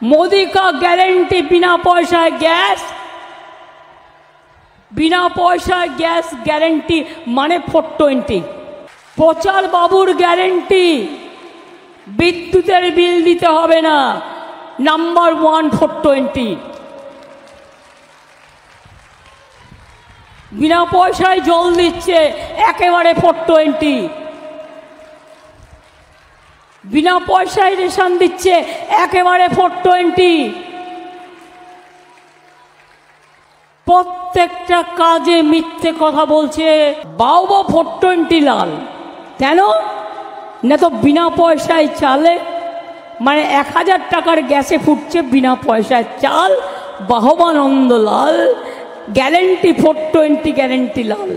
मोदी का गारंटी बिना पैसा गैस, बिना पैसा गैस গ্যারেন্টি মানে 420। প্রচার বাবুর গ্যারেন্টি, বিদ্যুতের বিল দিতে হবে না, নাম্বার 1 420। বিনা পয়সায় জল দিচ্ছে একেবারে 420। বিনা পয়সায় রেশন দিচ্ছে একেবারে 420। প্রত্যেকটা কাজে মিথ্যে কথা বলছে। বাবা 420 লাল কেন না? তো বিনা পয়সায় চালে মানে 1000 টাকার গ্যাসে ফুটছে বিনা পয়সায় চাল। বাহবানন্দ লাল গ্যারেন্টি 420 গ্যারেন্টি লাল।